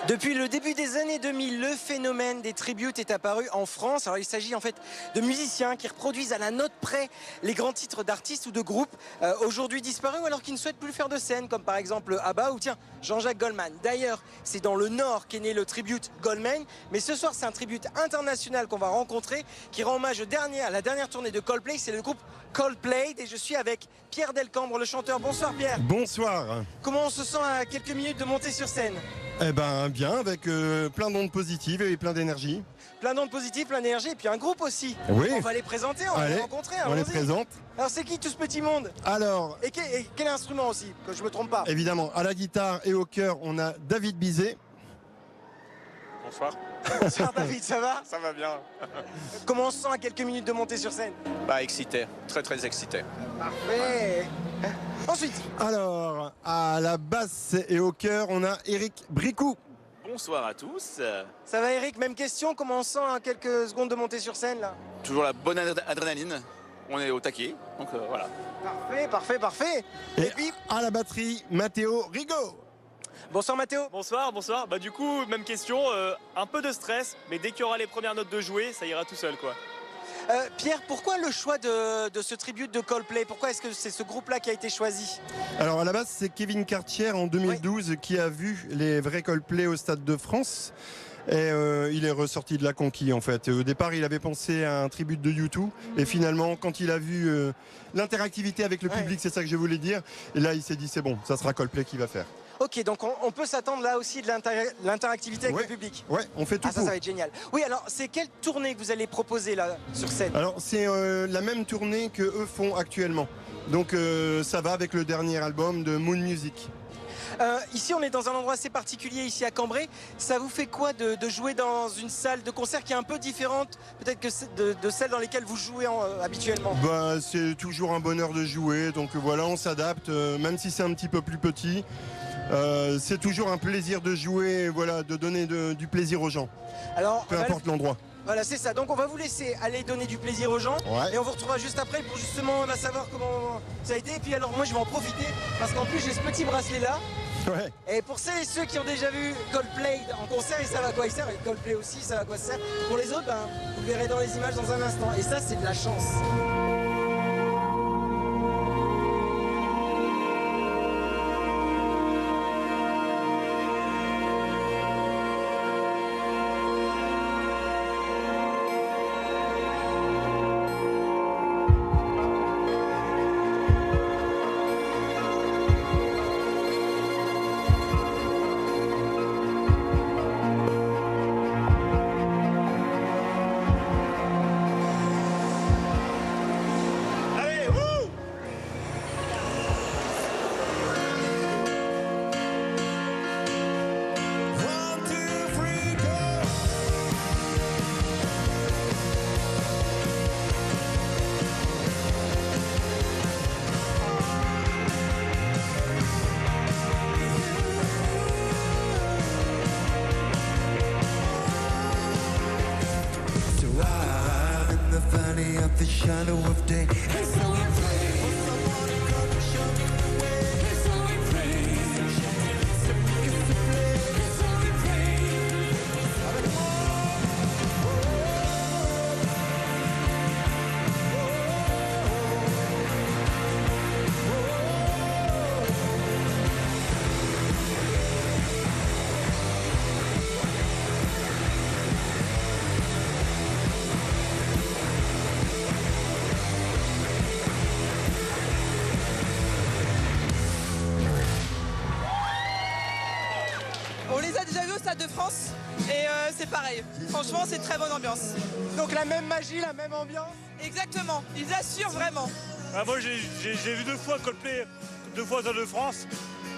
Depuis le début des années 2000, le phénomène des tributes est apparu en France. Alors il s'agit en fait de musiciens qui reproduisent à la note près les grands titres d'artistes ou de groupes aujourd'hui disparus ou alors qui ne souhaitent plus faire de scène, comme par exemple ABBA ou tiens Jean-Jacques Goldman. D'ailleurs, c'est dans le Nord qu'est né le tribute Goldman, mais ce soir c'est un tribute international qu'on va rencontrer qui rend hommage à la dernière tournée de Coldplay. C'est le groupe Coldplay et je suis avec Pierre Delcambre, le chanteur. Bonsoir Pierre. Bonsoir. Comment on se sent à quelques minutes de monter sur scène? Eh ben bien, avec plein d'ondes positives et plein d'énergie. Plein d'ondes positives, plein d'énergie et puis un groupe aussi. Oui. On va les présenter, on va les rencontrer. On les présente. Alors c'est qui tout ce petit monde? Alors, et quel instrument aussi, que je me trompe pas? Évidemment, à la guitare et au chœur, on a David Bizet. Bonsoir. Bonsoir David, ça va? Ça va bien. Comment on se sent à quelques minutes de monter sur scène? Bah excité, très très excité. Parfait. Ensuite. Alors, à la basse et au chœur, on a Eric Bricou. Bonsoir à tous. Ça va Eric, même question, comment on se sent à quelques secondes de monter sur scène là? Toujours la bonne adrénaline. On est au taquet, donc voilà. Parfait. Et puis, à la batterie, Matteo Rigaud. Bonsoir Mathéo. Bonsoir. Bah du coup, même question, un peu de stress, mais dès qu'il y aura les premières notes de jouer, ça ira tout seul quoi. Pierre, pourquoi le choix de ce tribute de Coldplay? Pourquoi est-ce que c'est ce groupe-là qui a été choisi? Alors à la base, c'est Kevin Cartier en 2012 qui a vu les vrais Coldplay au Stade de France. Et il est ressorti de la conquille en fait. Au départ, il avait pensé à un tribut de U2 et finalement, quand il a vu l'interactivité avec le public, c'est ça que je voulais dire, et là il s'est dit c'est bon, ça sera Coldplay qui va faire. Ok, donc on peut s'attendre là aussi de l'interactivité avec le public. Ouais, on fait tout. Ça va être génial. Oui, alors c'est quelle tournée que vous allez proposer là sur scène? Alors c'est la même tournée que eux font actuellement. Donc ça va avec le dernier album de Moon Music. Ici on est dans un endroit assez particulier ici à Cambrai. Ça vous fait quoi de jouer dans une salle de concert qui est un peu différente peut-être que de celle dans lesquelles vous jouez habituellement? Bah, c'est toujours un bonheur de jouer, donc voilà, on s'adapte, même si c'est un petit peu plus petit. C'est toujours un plaisir de jouer, voilà, de donner du plaisir aux gens, alors, peu importe l'endroit. Voilà, c'est ça. Donc on va vous laisser aller donner du plaisir aux gens. Ouais. Et on vous retrouvera juste après pour justement savoir comment ça a été. Et puis alors moi je vais en profiter parce qu'en plus j'ai ce petit bracelet là. Ouais. Et pour celles et ceux qui ont déjà vu Coldplay en concert, ils savent à quoi il sert. Et Coldplay aussi, ça va à quoi ça sert. Pour les autres, vous le verrez dans les images dans un instant. Et ça, c'est de la chance. The shadow of day. And so we pray. Somebody come and show me the way. And so we pray. So we can play. And so we pray. On les a déjà vus au Stade de France et c'est pareil. Franchement, c'est très bonne ambiance. Donc la même magie, la même ambiance? Exactement, ils assurent vraiment. Ah, moi j'ai vu 2 fois Coldplay, 2 fois au Stade de France.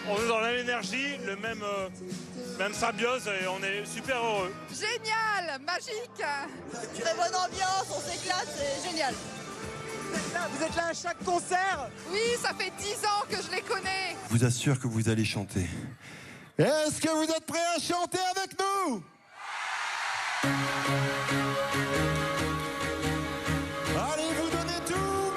On est dans la même énergie, même symbiose et on est super heureux. Génial, magique. Très bonne ambiance, on s'éclate, c'est génial. Vous êtes là à chaque concert? Oui, ça fait 10 ans que je les connais. Je vous assure que vous allez chanter. Est-ce que vous êtes prêts à chanter avec nous? Allez, vous donnez tout.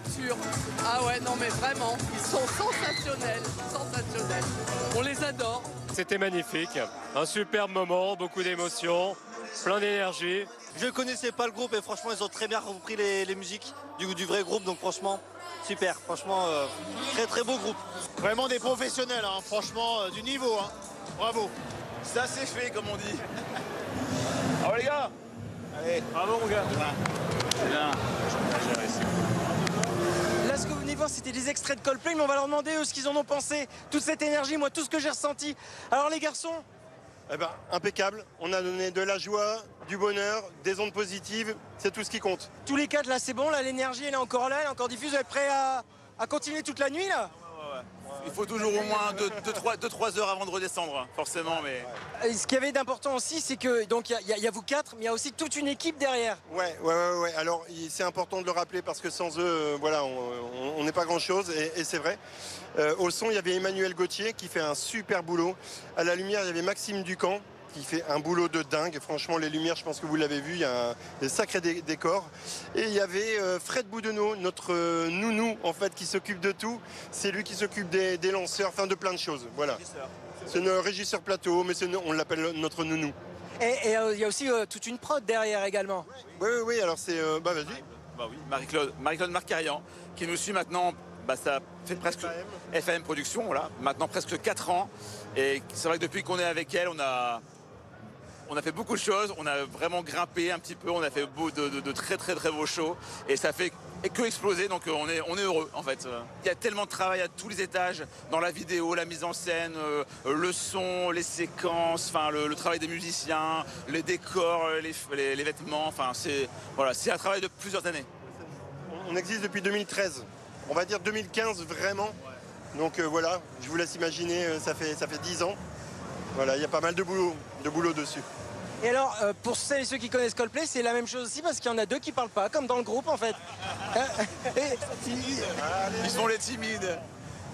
culture. Ah ouais, non mais vraiment, ils sont sensationnels, sensationnels. On les adore. C'était magnifique, un superbe moment, beaucoup d'émotions, plein d'énergie. Je ne connaissais pas le groupe et franchement ils ont très bien repris les musiques du vrai groupe, donc franchement super, franchement très très beau groupe. Vraiment des professionnels, hein. Franchement du niveau, hein. Bravo. Ça c'est fait comme on dit. Ah les gars. Allez, bravo mon gars. C'est bien. Là, ce que vous venez de voir, c'était des extraits de Coldplay, mais on va leur demander eux ce qu'ils en ont pensé. Toute cette énergie, moi, tout ce que j'ai ressenti. Alors les garçons, Eh ben, impeccable. On a donné de la joie, du bonheur, des ondes positives. C'est tout ce qui compte. tous les quatre, là, c'est bon, là, l'énergie, elle est encore là, elle est encore diffuse. Vous êtes prêts à continuer toute la nuit, là? Il faut toujours au moins 2-3 heures avant de redescendre, forcément. Mais Et ce qu'il y avait d'important aussi, c'est que donc il y a vous quatre, mais il y a aussi toute une équipe derrière. Ouais. Alors, c'est important de le rappeler parce que sans eux, voilà, on n'est pas grand-chose et c'est vrai. Au son, il y avait Emmanuel Gauthier qui fait un super boulot. À la lumière, il y avait Maxime Ducamp qui fait un boulot de dingue. Franchement, les lumières, je pense que vous l'avez vu, il y a des sacrés décors. Et il y avait Fred Boudonneau, notre nounou, en fait, qui s'occupe de tout. C'est lui qui s'occupe des lanceurs, enfin de plein de choses. Voilà. C'est le régisseur plateau, mais on l'appelle notre nounou. Et il y a aussi toute une prod derrière également. Oui, alors c'est... vas-y. bah oui, Marie-Claude Marcarian qui nous suit maintenant. Ça fait presque FAM Production, voilà, maintenant presque 4 ans. Et c'est vrai que depuis qu'on est avec elle, on a fait beaucoup de choses, on a vraiment grimpé un petit peu, on a fait de très très très beaux shows et ça fait que exploser, donc on est heureux en fait. Il y a tellement de travail à tous les étages, dans la vidéo, la mise en scène, le son, les séquences, enfin le travail des musiciens, les décors, les vêtements, enfin c'est un travail de plusieurs années. On existe depuis 2013, on va dire 2015 vraiment. Donc voilà, je vous laisse imaginer, ça fait 10 ans. Voilà, il y a pas mal de boulot dessus. Et alors, pour celles et ceux qui connaissent Coldplay, c'est la même chose aussi parce qu'il y en a deux qui parlent pas, comme dans le groupe en fait. Ils sont les timides.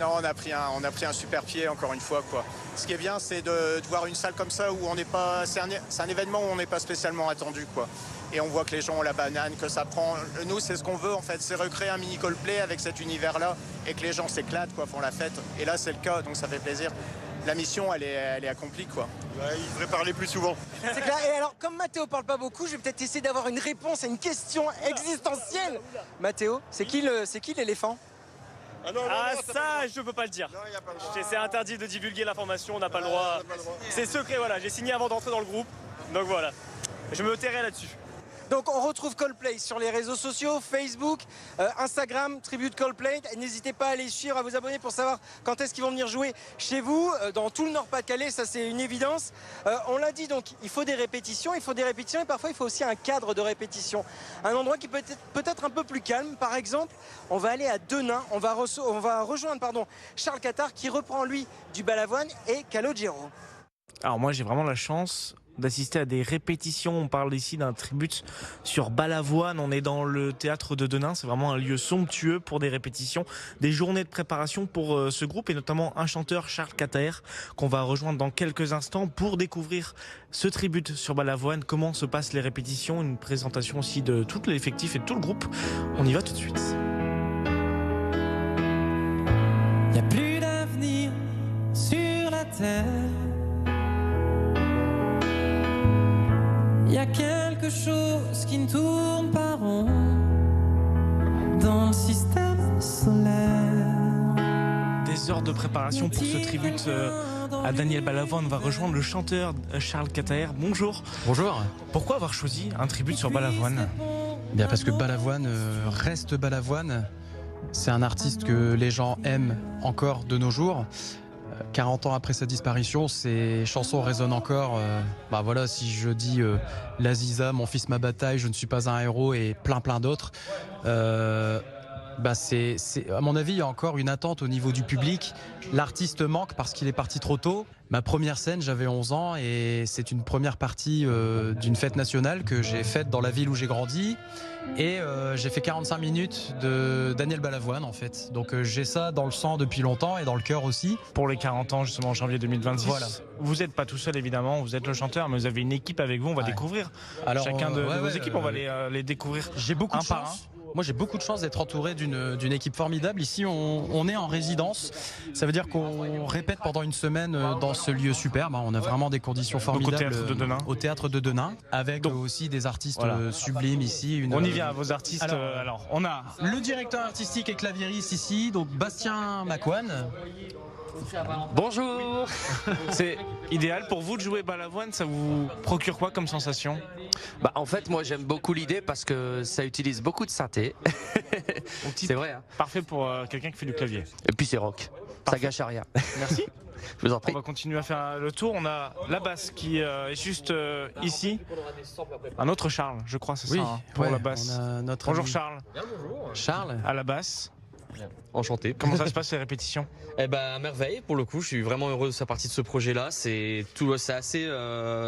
Non, on a pris un super pied encore une fois, quoi. Ce qui est bien, c'est de voir une salle comme ça où on n'est pas, c'est un événement où on n'est pas spécialement attendu, quoi. Et on voit que les gens ont la banane, que ça prend. Nous, c'est ce qu'on veut en fait, c'est recréer un mini Coldplay avec cet univers-là et que les gens s'éclatent, quoi, font la fête. Et là, c'est le cas, donc ça fait plaisir. La mission, elle est accomplie, quoi. Ouais, il devrait parler plus souvent. C'est clair. Et alors, comme Mathéo parle pas beaucoup, je vais peut-être essayer d'avoir une réponse à une question existentielle. Mathéo, c'est qui l'éléphant? Ça, je peux pas le dire. C'est interdit de divulguer l'information, on n'a pas le droit. C'est secret, voilà. J'ai signé avant d'entrer dans le groupe, donc voilà. Je me tairai là-dessus. Donc on retrouve Coldplay sur les réseaux sociaux, Facebook, Instagram, Tribute Coldplay. N'hésitez pas à les suivre, à vous abonner pour savoir quand est-ce qu'ils vont venir jouer chez vous, dans tout le Nord-Pas-de-Calais, ça c'est une évidence. On l'a dit, donc il faut des répétitions et parfois il faut aussi un cadre de répétition. Un endroit qui peut être peut-être un peu plus calme. Par exemple, on va aller à Denain, on va rejoindre Charles Catard qui reprend lui du Balavoine et Calogero. Alors moi j'ai vraiment la chance d'assister à des répétitions. On parle ici d'un tribute sur Balavoine. On est dans le théâtre de Denain. C'est vraiment un lieu somptueux pour des répétitions, des journées de préparation pour ce groupe et notamment un chanteur, Charles Catard, qu'on va rejoindre dans quelques instants pour découvrir ce tribute sur Balavoine. Comment se passent les répétitions, une présentation aussi de tout l'effectif et de tout le groupe. On y va tout de suite. Y a plus d'avenir sur la terre. Y a quelque chose qui ne tourne pas rond dans le système solaire. Des heures de préparation pour ce tribute à Daniel Balavoine. On va rejoindre le chanteur Charles Catard. Bonjour. Bonjour. Pourquoi avoir choisi un tribute sur Balavoine? Bien parce que Balavoine reste Balavoine. C'est un artiste que les gens aiment encore de nos jours. 40 ans après sa disparition, ses chansons résonnent encore. Voilà, si je dis L'Aziza, Mon fils, ma bataille, Je ne suis pas un héros et plein d'autres. C'est, à mon avis, il y a encore une attente au niveau du public. L'artiste manque parce qu'il est parti trop tôt. Ma première scène, j'avais 11 ans et c'est une première partie d'une fête nationale que j'ai faite dans la ville où j'ai grandi. Et j'ai fait 45 minutes de Daniel Balavoine en fait. Donc j'ai ça dans le sang depuis longtemps et dans le cœur aussi. Pour les 40 ans justement en janvier 2026. Voilà. Vous n'êtes pas tout seul évidemment, vous êtes le chanteur, mais vous avez une équipe avec vous. On va découvrir chacun de vos équipes, on va les découvrir j'ai beaucoup un de par chance. moi j'ai beaucoup de chance d'être entouré d'une équipe formidable. Ici on est en résidence, ça veut dire qu'on répète pendant une semaine dans ce lieu superbe. On a vraiment des conditions formidables au Théâtre de Denain, avec aussi des artistes sublimes ici. On y vient à vos artistes. Alors on a le directeur artistique et claviériste ici, donc Bastien Macoine. Bonjour. C'est idéal pour vous de jouer Balavoine, ça vous procure quoi comme sensation? En fait, moi j'aime beaucoup l'idée parce que ça utilise beaucoup de synthé. C'est vrai. Hein. Parfait pour quelqu'un qui fait du clavier. Et puis c'est rock. Ça gâche à rien. Merci. Je vous en prie. On va continuer à faire le tour. On a la basse qui est juste ici. Un autre Charles, je crois, c'est ça, hein, pour la basse. Bonjour Charles. Bien, bonjour. Charles, à la basse. Enchanté. Comment ça se passe les répétitions? Eh ben, à merveille, pour le coup, je suis vraiment heureux de faire partie de ce projet-là. C'est assez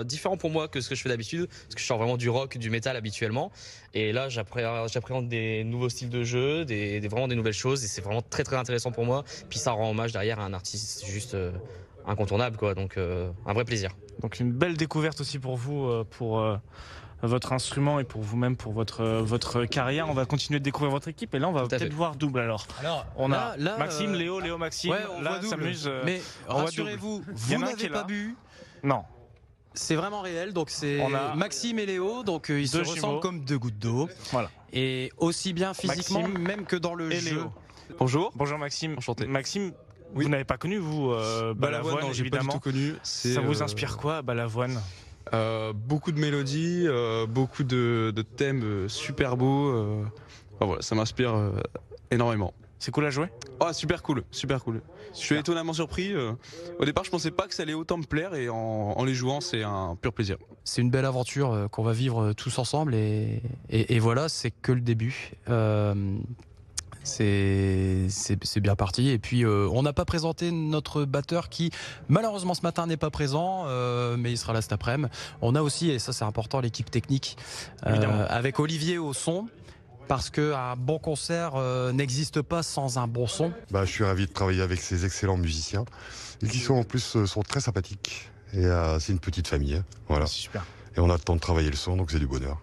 différent pour moi que ce que je fais d'habitude, parce que je sors vraiment du rock, du métal habituellement. Et là, j'appréhende des nouveaux styles de jeu, vraiment des nouvelles choses, et c'est vraiment très très intéressant pour moi. Puis ça rend hommage derrière à un artiste juste incontournable, quoi. Donc un vrai plaisir. Donc une belle découverte aussi pour vous, pour votre instrument et pour vous-même, pour votre carrière. On va continuer de découvrir votre équipe et là on va peut-être voir double alors. On a Maxime, Léo, Maxime. Ouais, on là s'amuse. Mais rassurez-vous, vous n'avez pas bu. Non. C'est vraiment réel, donc c'est Maxime et Léo, donc ils se ressemblent comme deux gouttes d'eau. Voilà. Et aussi bien physiquement, Maxime même que dans le jeu. Léo. Bonjour. Bonjour Maxime. Enchanté. Maxime, vous n'avez pas connu vous Balavoine, non, évidemment. Pas du tout connu. Ça vous inspire quoi Balavoine? Beaucoup de mélodies, beaucoup de thèmes super beaux. Voilà, ça m'inspire énormément. C'est cool à jouer? Super cool, super cool. Je suis étonnamment surpris. Au départ, je pensais pas que ça allait autant me plaire et en les jouant, c'est un pur plaisir. C'est une belle aventure qu'on va vivre tous ensemble et voilà, c'est que le début. C'est bien parti. Et puis on n'a pas présenté notre batteur qui malheureusement ce matin n'est pas présent, mais il sera là cet après-midi. On a aussi, et ça c'est important, l'équipe technique avec Olivier au son. Parce qu'un bon concert n'existe pas sans un bon son. Je suis ravi de travailler avec ces excellents musiciens et qui sont en plus sont très sympathiques. Et c'est une petite famille. Voilà. C'est super. Et on a le temps de travailler le son, donc c'est du bonheur.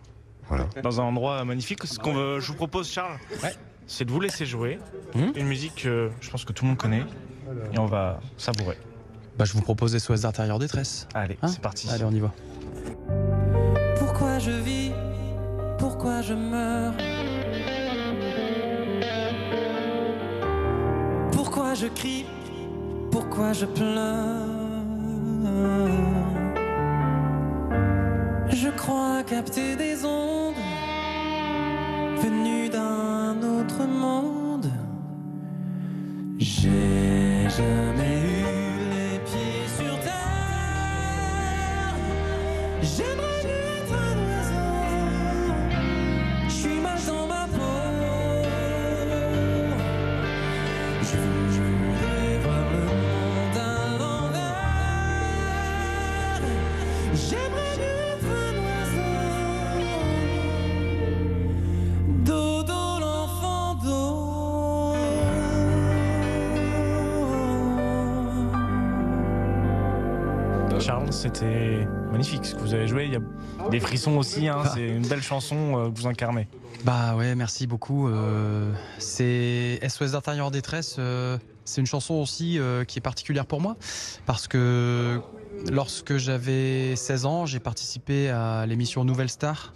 Voilà. Dans un endroit magnifique. Je vous propose, Charles, c'est de vous laisser jouer une musique que je pense que tout le monde connaît et on va savourer. Je vous propose SOS d'intérieur détresse. Allez, c'est parti. Allez, on y va. Pourquoi je vis? Pourquoi je meurs? Pourquoi je crie? Pourquoi je pleure? Je crois capter des ondes venues d'un autre monde. J'ai jamais eu les pieds sur terre. J'aimerais être un oiseau. Je suis mal dans ma peau. Je voudrais voir le monde à l'envers. J'aimerais être un oiseau. Dodo l'enfant d'eau. Charles, c'était magnifique ce que vous avez joué. Il y a des frissons aussi, c'est une belle chanson que vous incarnez. Ouais, merci beaucoup. C'est SOS d'intérieur détresse. C'est une chanson aussi qui est particulière pour moi parce que lorsque j'avais 16 ans, j'ai participé à l'émission Nouvelle Star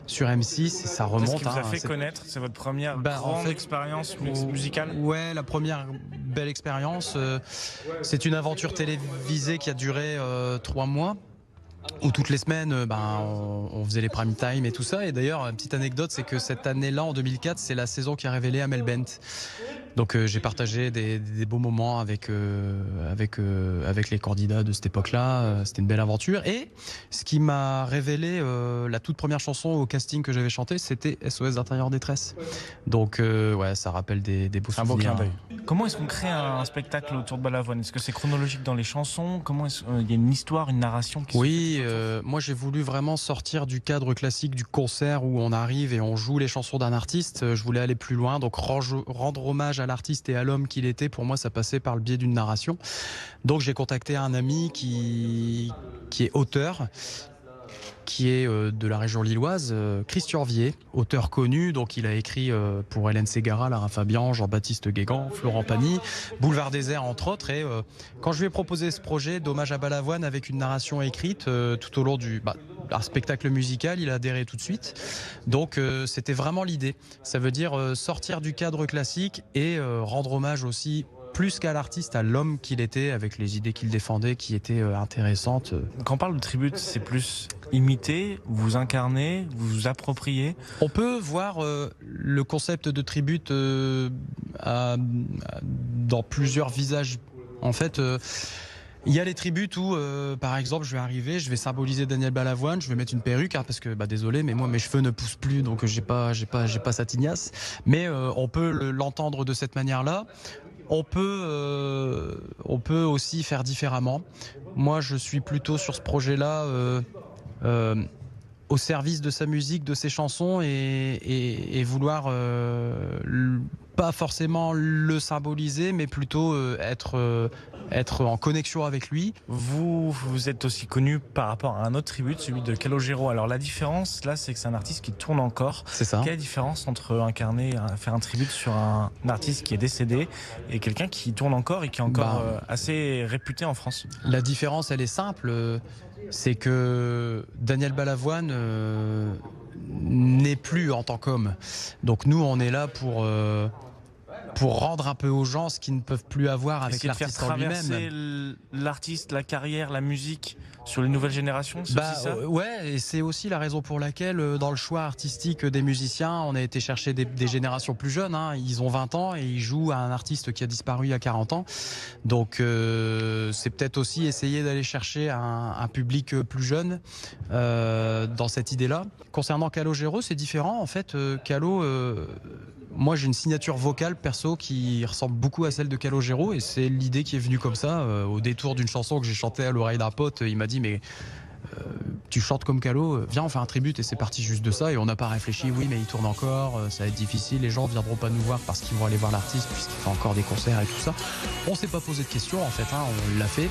sur M6 et ça remonte. C'est ce qui vous a fait connaître, c'est votre première grande expérience musicale? Ouais, la première belle expérience. C'est une aventure télévisée qui a duré 3 mois. Où toutes les semaines, on faisait les prime time et tout ça. Et d'ailleurs, une petite anecdote, c'est que cette année-là, en 2004, c'est la saison qui a révélé Amel Bent. Donc j'ai partagé des beaux moments avec les candidats de cette époque-là. C'était une belle aventure. Et ce qui m'a révélé la toute première chanson au casting que j'avais chanté, c'était SOS d'intérieur détresse. Donc ça rappelle des beaux souvenirs. Un beau clin d'œil. Comment est-ce qu'on crée un spectacle autour de Balavoine? Est-ce que c'est chronologique dans les chansons? Comment il y a une histoire, une narration qui moi j'ai voulu vraiment sortir du cadre classique du concert où on arrive et on joue les chansons d'un artiste. Je voulais aller plus loin, donc rendre hommage à l'artiste et à l'homme qu'il était. Pour moi, ça passait par le biais d'une narration. Donc j'ai contacté un ami qui est auteur, qui est de la région lilloise, Christian Vier, auteur connu. Donc il a écrit pour Hélène Ségara, Lara Fabian, Jean-Baptiste Guégan, Florent Pagny, Boulevard Désert entre autres. Et quand je lui ai proposé ce projet d'hommage à Balavoine avec une narration écrite tout au long d'un spectacle musical, il a adhéré tout de suite. Donc c'était vraiment l'idée. Ça veut dire sortir du cadre classique et rendre hommage aussi, plus qu'à l'artiste, à l'homme qu'il était, avec les idées qu'il défendait qui étaient intéressantes. Quand on parle de tribute, c'est plus imiter, vous incarner, vous approprier. On peut voir le concept de tribute dans plusieurs visages. En fait, il y a les tributes où, par exemple, je vais arriver, je vais symboliser Daniel Balavoine, je vais mettre une perruque, parce que, désolé, mais moi mes cheveux ne poussent plus, donc j'ai pas sa tignasse. Mais on peut l'entendre de cette manière-là. On peut aussi faire différemment. Moi, je suis plutôt sur ce projet-là au service de sa musique, de ses chansons et vouloir pas forcément le symboliser, mais plutôt être en connexion avec lui. Vous êtes aussi connu par rapport à un autre tribute, celui de Calogero. Alors la différence là, c'est que c'est un artiste qui tourne encore. C'est ça. Quelle est la différence entre faire un tribute sur un artiste qui est décédé et quelqu'un qui tourne encore et qui est encore assez réputé en France? La différence, elle est simple. C'est que Daniel Balavoine n'est plus en tant qu'homme. Donc nous, on est là pour rendre un peu aux gens ce qu'ils ne peuvent plus avoir avec l'artiste en lui-même. Traverser l'artiste, la carrière, la musique sur les nouvelles générations, c'est aussi ça ? Ouais, et c'est aussi la raison pour laquelle, dans le choix artistique des musiciens, on a été chercher des générations plus jeunes. Ils ont 20 ans et ils jouent à un artiste qui a disparu il y a 40 ans. Donc c'est peut-être aussi essayer d'aller chercher un public plus jeune dans cette idée-là. Concernant Calogero, c'est différent. En fait, Calo... moi, j'ai une signature vocale perso qui ressemble beaucoup à celle de Calogero et c'est l'idée qui est venue comme ça au détour d'une chanson que j'ai chantée à l'oreille d'un pote. Il m'a dit mais tu chantes comme Calo, viens on fait un tribute, et c'est parti juste de ça et on n'a pas réfléchi. Oui, mais il tourne encore, ça va être difficile, les gens viendront pas nous voir parce qu'ils vont aller voir l'artiste puisqu'il fait encore des concerts et tout ça. On s'est pas posé de questions en fait, on l'a fait.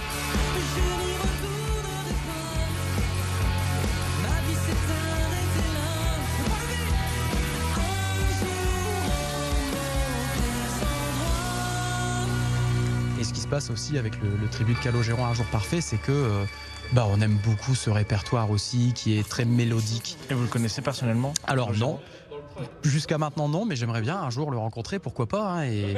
Et ce qui se passe aussi avec le tribut de Calogero Un jour parfait, c'est que on aime beaucoup ce répertoire aussi qui est très mélodique. Et vous le connaissez personnellement? Alors non, jusqu'à maintenant non, mais j'aimerais bien un jour le rencontrer, pourquoi pas. Et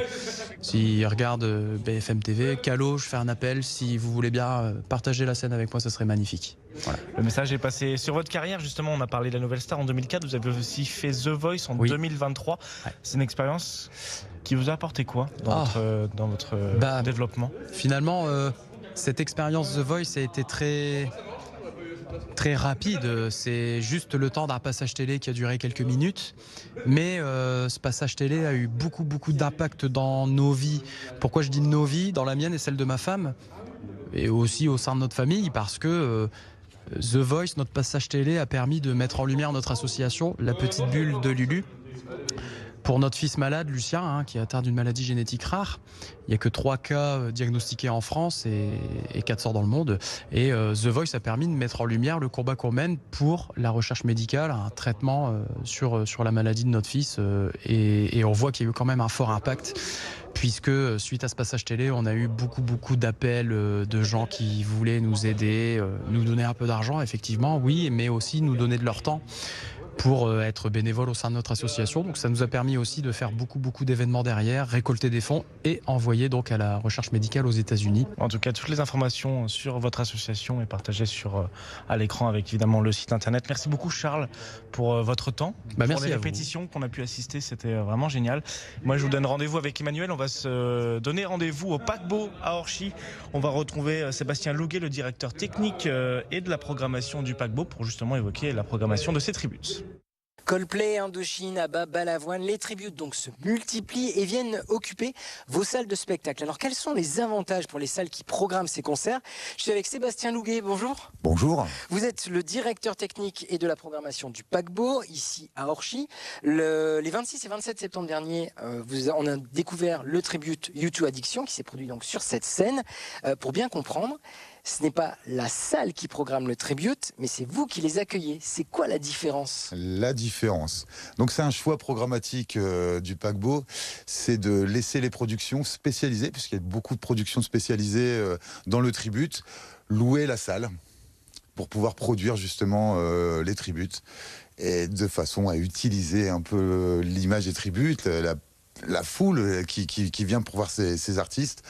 s'il regarde BFM TV, Calo, je fais un appel, si vous voulez bien partager la scène avec moi, ce serait magnifique. Voilà. Le message est passé. Sur votre carrière, justement, on a parlé de la Nouvelle Star en 2004, vous avez aussi fait The Voice en 2023. Ouais. C'est une expérience qui vous a apporté quoi dans votre développement? Finalement, cette expérience The Voice a été très rapide. C'est juste le temps d'un passage télé qui a duré quelques minutes. Mais ce passage télé a eu beaucoup d'impact dans nos vies. Pourquoi je dis nos vies? Dans la mienne et celle de ma femme. Et aussi au sein de notre famille, parce que The Voice, notre passage télé, a permis de mettre en lumière notre association, La Petite Bulle de Lulu, pour notre fils malade, Lucien, qui est atteint d'une maladie génétique rare. Il n'y a que 3 cas diagnostiqués en France et 400 dans le monde. Et The Voice a permis de mettre en lumière le combat qu'on mène pour la recherche médicale, un traitement sur la maladie de notre fils. Et on voit qu'il y a eu quand même un fort impact, puisque suite à ce passage télé, on a eu beaucoup d'appels de gens qui voulaient nous aider, nous donner un peu d'argent, effectivement, oui, mais aussi nous donner de leur temps pour être bénévole au sein de notre association. Donc ça nous a permis aussi de faire beaucoup d'événements derrière, récolter des fonds et envoyer donc à la recherche médicale aux États-Unis. En tout cas, toutes les informations sur votre association est partagées à l'écran avec évidemment le site internet. Merci beaucoup Charles pour votre temps, pour merci les répétitions qu'on a pu assister, c'était vraiment génial. Moi je vous donne rendez-vous avec Emmanuel, on va se donner rendez-vous au Paquebot à Orchy. On va retrouver Sébastien Louguet, le directeur technique et de la programmation du Paquebot, pour justement évoquer la programmation de ces tributes. Coldplay, Indochine, ABBA, Balavoine, les tributes donc se multiplient et viennent occuper vos salles de spectacle. Alors quels sont les avantages pour les salles qui programment ces concerts? Je suis avec Sébastien Louguet, bonjour. Bonjour. Vous êtes le directeur technique et de la programmation du Paquebot, ici à Orchy. Les 26 et 27 septembre dernier, on a découvert le tribute U2 Addiction qui s'est produit donc sur cette scène. Pour bien comprendre, ce n'est pas la salle qui programme le tribute, mais c'est vous qui les accueillez. C'est quoi la différence? La différence. Donc c'est un choix programmatique du paquebot, c'est de laisser les productions spécialisées, puisqu'il y a beaucoup de productions spécialisées dans le tribute, louer la salle pour pouvoir produire justement les tributes, et de façon à utiliser un peu l'image des tributes, la foule qui vient pour voir ces artistes,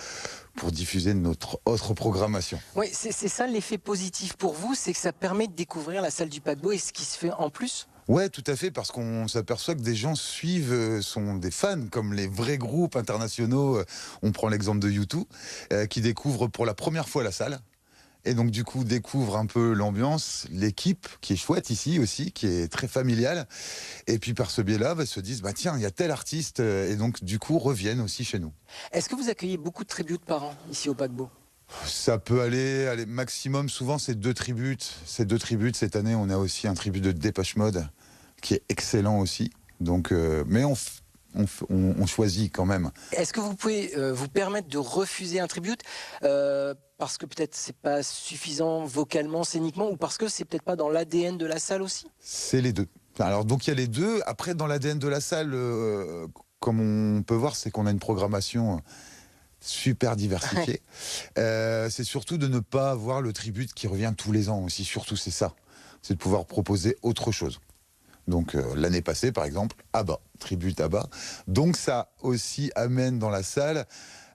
pour diffuser notre autre programmation. Oui, c'est ça l'effet positif pour vous, c'est que ça permet de découvrir la salle du paquebot et ce qui se fait en plus? Ouais, tout à fait, parce qu'on s'aperçoit que des gens suivent, sont des fans, comme les vrais groupes internationaux. On prend l'exemple de U2, qui découvrent pour la première fois la salle. Et donc du coup découvre un peu l'ambiance, l'équipe qui est chouette ici aussi, qui est très familiale. Et puis par ce biais-là, se disent bah tiens, il y a tel artiste, et donc du coup reviennent aussi chez nous. Est-ce que vous accueillez beaucoup de tributes par an ici au paquebot? Ça peut aller maximum, souvent c'est 2 tributes. C'est 2 tributes. Cette année, on a aussi un tribut de Depeche Mode qui est excellent aussi. Donc, mais on choisit quand même. Est-ce que vous pouvez vous permettre de refuser un tribute parce que peut-être c'est pas suffisant vocalement, scéniquement, ou parce que c'est peut-être pas dans l'ADN de la salle aussi? C'est les deux. Alors donc il y a les deux. Après, dans l'ADN de la salle, comme on peut voir, c'est qu'on a une programmation super diversifiée. C'est surtout de ne pas avoir le tribute qui revient tous les ans aussi. Surtout, c'est ça. C'est de pouvoir proposer autre chose. Donc l'année passée, par exemple, ABBA, tribute ABBA. Donc ça aussi amène dans la salle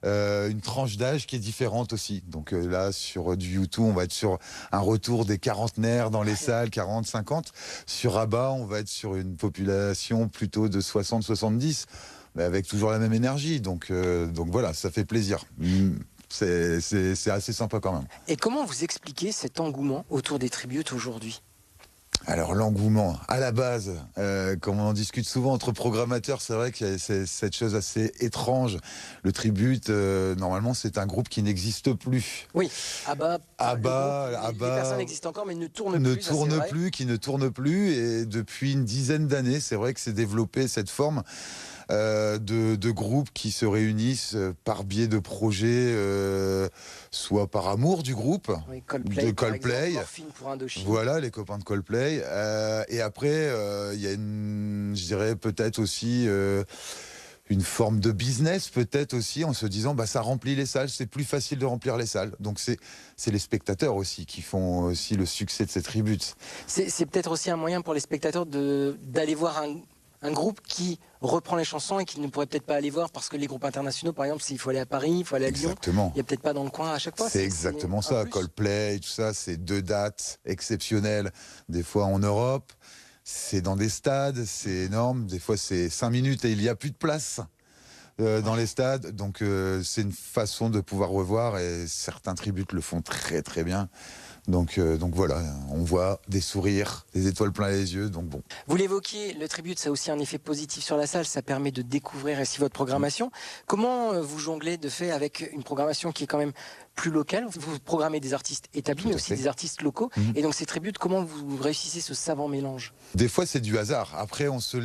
une tranche d'âge qui est différente aussi. Donc là, sur du U2, on va être sur un retour des quarantenaires dans les salles, 40, 50. Sur ABBA, on va être sur une population plutôt de 60, 70, mais avec toujours la même énergie. Donc voilà, ça fait plaisir. C'est assez sympa quand même. Et comment vous expliquez cet engouement autour des tributes aujourd'hui? Alors l'engouement, à la base, comme on en discute souvent entre programmateurs, c'est vrai qu'il y a cette chose assez étrange. Le tribute, normalement, c'est un groupe qui n'existe plus. Oui, ABBA, les personnes existent encore, mais ne tournent plus. Qui ne tourne plus. Et depuis une dizaine d'années, c'est vrai que c'est développé cette forme de groupes qui se réunissent par biais de projets, soit par amour du groupe, oui, Coldplay, de Coldplay, exemple, Morphine pour Indochine. Voilà, les copains de Coldplay. Et après, il y a je dirais peut-être aussi une forme de business, peut-être aussi, en se disant bah ça remplit les salles, c'est plus facile de remplir les salles. Donc c'est les spectateurs aussi qui font aussi le succès de ces tributes. C'est peut-être aussi un moyen pour les spectateurs d'aller voir un groupe qui reprend les chansons et qui ne pourrait peut-être pas aller voir parce que les groupes internationaux, par exemple, s'il faut aller à Paris, il faut aller à Lyon, il n'y a peut-être pas dans le coin à chaque fois. C'est exactement ça. Coldplay, tout ça, c'est 2 dates exceptionnelles, des fois en Europe, c'est dans des stades, c'est énorme, des fois c'est 5 minutes et il n'y a plus de place dans les stades, donc c'est une façon de pouvoir revoir et certains tributes le font très très bien. Donc voilà, on voit des sourires, des étoiles plein les yeux, donc bon. Vous l'évoquiez, le tribute, ça a aussi un effet positif sur la salle, ça permet de découvrir ainsi votre programmation. Comment vous jonglez de fait avec une programmation qui est quand même plus locale? Vous programmez des artistes établis, mais aussi des artistes locaux. Et donc ces tributes, comment vous réussissez ce savant mélange? Des fois c'est du hasard, après on se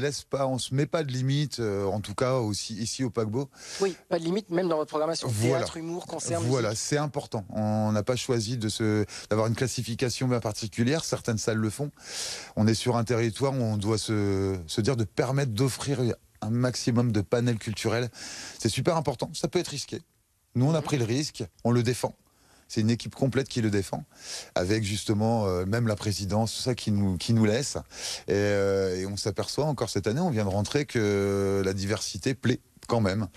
met pas de limite, en tout cas aussi ici au paquebot. Oui, pas de limite, même dans votre programmation, voilà. Théâtre, humour, concert, voilà, musique. c'est important. On n'a pas choisi d'avoir une classification bien particulière, certaines salles le font. On est sur un territoire où on doit se dire de permettre d'offrir un maximum de panels culturels. C'est super important, ça peut être risqué. Nous on a pris le risque, on le défend. C'est une équipe complète qui le défend, avec justement même la présidence, tout ça qui nous laisse. Et on s'aperçoit encore cette année, on vient de rentrer, que la diversité plaît quand même.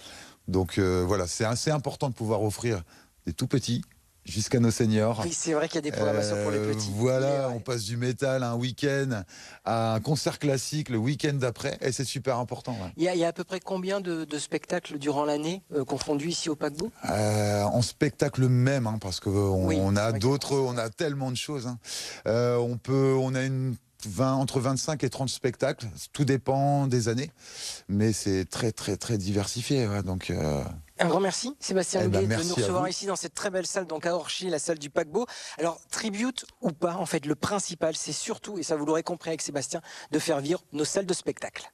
Donc voilà, c'est assez important de pouvoir offrir des tout petits jusqu'à nos seniors. Oui, c'est vrai qu'il y a des programmations pour les petits. Voilà, on passe du métal un week-end à un concert classique le week-end d'après, et c'est super important. Ouais. Il y a à peu près combien de spectacles durant l'année confondus ici au paquebot? En spectacle même, hein, parce qu'on a d'autres, on a tellement de choses. Hein. On a entre 25 et 30 spectacles, tout dépend des années, mais c'est très très très diversifié. Ouais, donc, un grand merci, Sébastien Huguet, de nous recevoir vous. ici dans cette très belle salle, donc à Orchies, la salle du paquebot. Alors, tribute ou pas, en fait, le principal, c'est surtout, et ça vous l'aurez compris avec Sébastien, de faire vivre nos salles de spectacle.